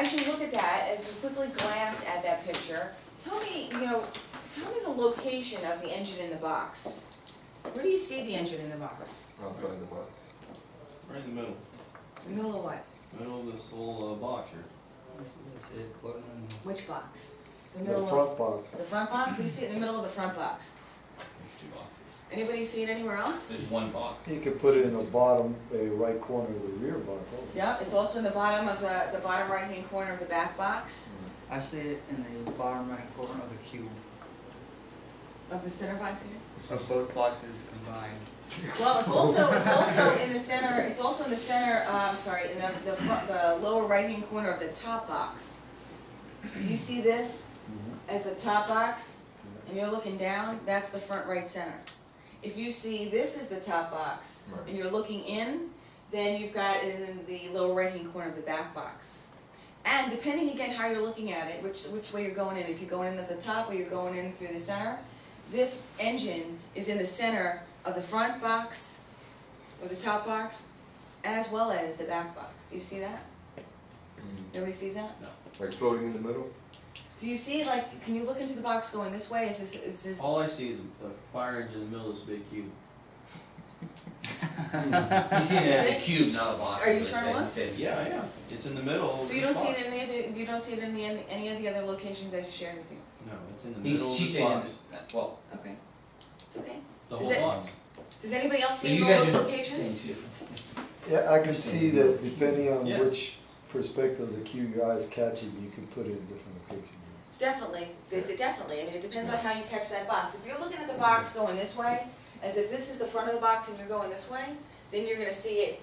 as you look at that, as you quickly glance at that picture, tell me, tell me the location of the engine in the box. Where do you see the engine in the box? Outside the box. Right in the middle. The middle of what? Middle of this whole box here. Which box? The front box. The front box? You see it in the middle of the front box. There's two boxes. Anybody see it anywhere else? There's one box. You could put it in the bottom, right corner of the rear box. Also. Yeah, it's also in the bottom of the bottom right-hand corner of the back box. I see it in the bottom right corner of the cube. Of the center box here? Of both boxes combined. Well, it's also in the center. It's also in the center. Sorry, in the lower right-hand corner of the top box. If you see this as the top box, and you're looking down, that's the front right center. If you see this as the top box, and you're looking in, then you've got it in the lower right-hand corner of the back box. And depending again how you're looking at it, which way you're going in, if you're going in at the top or you're going in through the center, this engine is in the center of the front box, or the top box, as well as the back box. Do you see that? Nobody sees that? No. Like floating in the middle? Do you see, like, can you look into the box going this way? Is this All I see is a fire engine in the middle of this big cube. He's seeing it as a cube, not a box. Are you trying to look? Yeah. It's in the middle. So you don't see it in any of the other locations I just shared with you? No, it's in the middle of She's the saying, box. well, Okay. It's okay. The Does whole it- box. Does anybody else so see you all those guys are saying locations? two different things. Yeah, I can see that depending on Yeah. which perspective of the cube your eyes catch it, you can put it in different locations. It's definitely. I mean, it depends on how you catch that box. If you're looking at the box going this way, as if this is the front of the box and you're going this way, then you're going to see it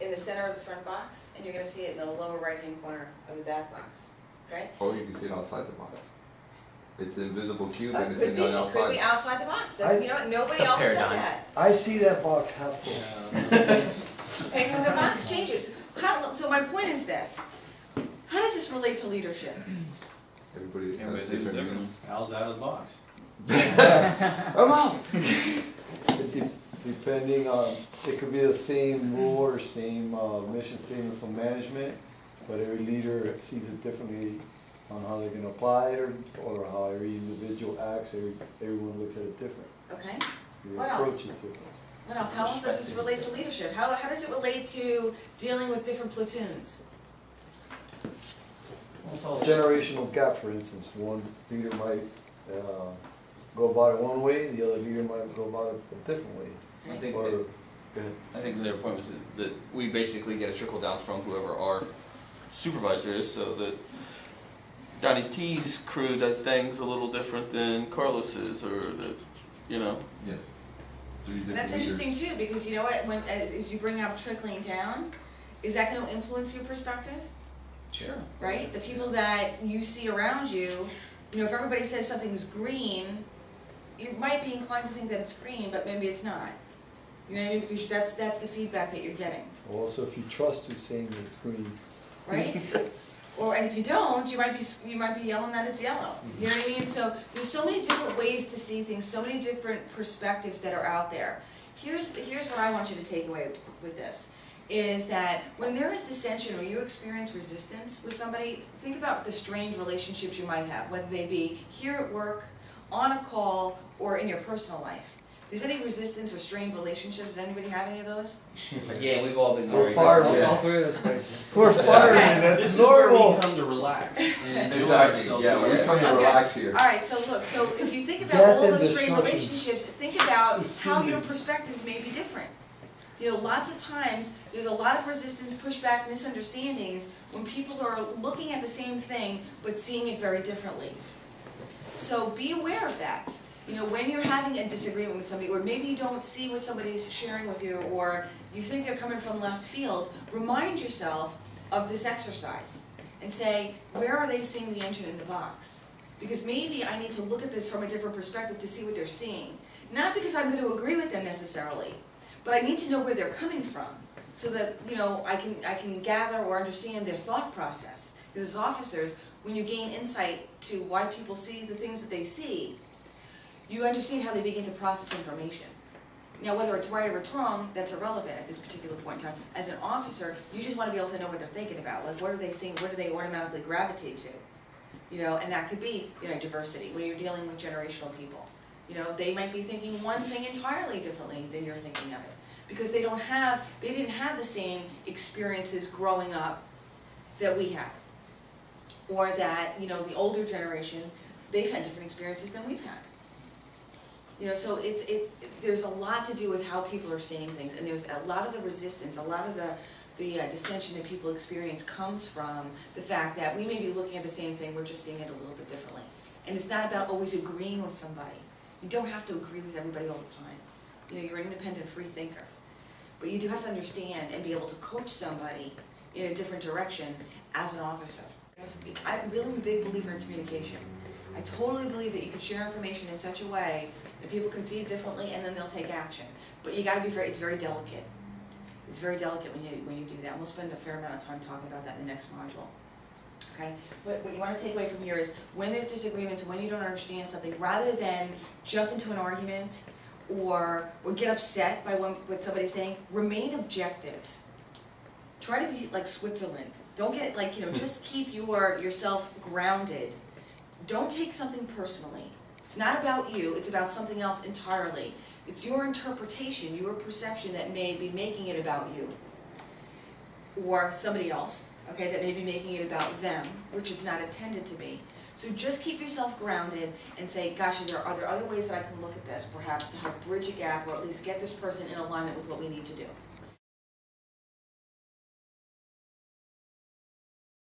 in the center of the front box, and you're going to see it in the lower right-hand corner of the back box. Okay? Or you can see it outside the box. It's an invisible cube and it's Could in the be outside. outside the box. That's, you know what? Nobody It's a else said paradigm. that. I see that box half full. Okay, so the box changes. So my point is this. How does this relate to leadership? Everybody has Everybody's doing different different. needs. Al's out of the box. Come on! Depending on, it could be the same rule or same mission statement from management, but every leader sees it differently on how they're gonna apply it or how every individual acts, everyone looks at it different. Okay? Your What approach else? is different. What else? How else does this relate to leadership? How does it relate to dealing with different platoons? Generational gap, for instance, one leader might go about it one way, the other leader might go about it a different way. I think, Or, go ahead. I think their point was that we basically get a trickle down from whoever our supervisor is, so that Donnie T's crew does things a little different than Carlos's, or that, you know. Yeah. Three different That's interesting leaders. too, because you know what, as you bring up trickling down, is that gonna influence your perspective? Sure. Right? The people that you see around you, if everybody says something's green, you might be inclined to think that it's green, but maybe it's not. You know what I mean? Because that's the feedback that you're getting, Also, if you trust who's saying that it's green. right? And if you don't, you might be yelling that it's yellow. You know what I mean? So there's so many different ways to see things, so many different perspectives that are out there. Here's what I want you to take away with this, is that when there is dissension or you experience resistance with somebody, think about the strained relationships you might have, whether they be here at work, on a call, or in your personal life. If there's any resistance or strained relationships, does anybody have any of those? Yeah, we've all been We're very. firemen. All three of those places. We're firemen, Okay. that's This is where we normal. come to relax and enjoy Exactly, ourselves. yeah, we come to Okay. relax here. Alright, so look, so if you think about Death all and those strained destruction. relationships, think about It's how silly. your perspectives may be different. Lots of times, there's a lot of resistance, pushback, misunderstandings when people are looking at the same thing but seeing it very differently. So be aware of that. When you're having a disagreement with somebody, or maybe you don't see what somebody's sharing with you, or you think they're coming from left field, remind yourself of this exercise and say, where are they seeing the engine in the box? Because maybe I need to look at this from a different perspective to see what they're seeing. Not because I'm going to agree with them necessarily, but I need to know where they're coming from, so that I can gather or understand their thought process. Because as officers, when you gain insight to why people see the things that they see, you understand how they begin to process information. Now, whether it's right or it's wrong, that's irrelevant at this particular point in time. As an officer, you just want to be able to know what they're thinking about. Like, what are they seeing? What do they automatically gravitate to? You know, and that could be, you know, diversity, when you're dealing with generational people. You know, they might be thinking one thing entirely differently than you're thinking of it. Because they didn't have the same experiences growing up that we had. Or that, you know, the older generation, they've had different experiences than we've had. You know, so there's a lot to do with how people are seeing things, and there's a lot of the resistance, a lot of the dissension that people experience comes from the fact that we may be looking at the same thing, we're just seeing it a little bit differently. And it's not about always agreeing with somebody. You don't have to agree with everybody all the time. You know, you're an independent free thinker. But you do have to understand and be able to coach somebody in a different direction as an officer. I'm really a big believer in communication. I totally believe that you can share information in such a way that people can see it differently and then they'll take action. But you gotta be it's very delicate. It's very delicate when you do that. And we'll spend a fair amount of time talking about that in the next module. Okay? What you want to take away from here is when there's disagreements, when you don't understand something, rather than jump into an argument or get upset by what somebody's saying, remain objective. Try to be like Switzerland. Don't get it like, you know, just keep yourself grounded. Don't take something personally. It's not about you, it's about something else entirely. It's your interpretation, your perception that may be making it about you. Or somebody else, okay, that may be making it about them, which it's not intended to be. So just keep yourself grounded and say, gosh, are there other ways that I can look at this, perhaps to help bridge a gap or at least get this person in alignment with what we need to do.